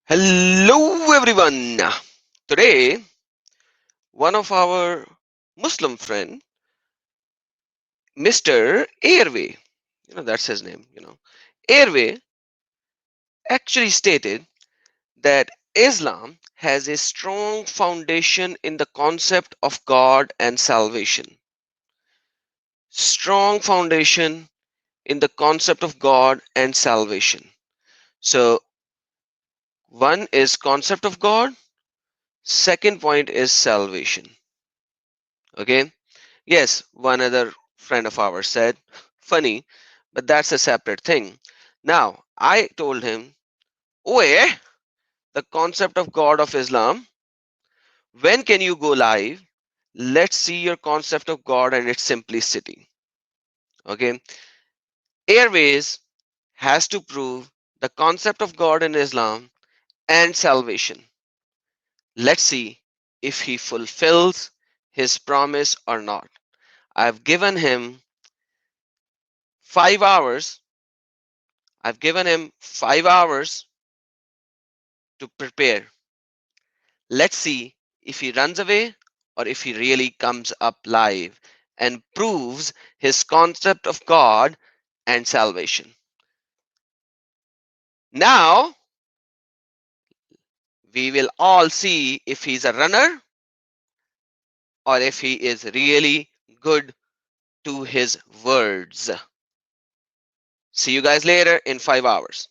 Hello everyone. Today, one of our Muslim friend, Mr. Airway, that's his name, Airway actually stated that Islam has a strong foundation in the concept of God and salvation. Strong foundation in the concept of God and salvation. So, one is concept of God, second point is salvation. Okay? Yes, one other friend of ours said, funny, but that's a separate thing. Now, I told him, Oe, the concept of God of Islam, when can you go live? Let's see your concept of God and its simplicity. Okay, Airways has to prove the concept of God in Islam and salvation. Let's see if he fulfills his promise or not. I've given him 5 hours. I've given him 5 hours to prepare. Let's see if he runs away or if he really comes up live and proves his concept of God and salvation. Now, we will all see if he's a runner or if he is really good to his words. See you guys later in 5 hours.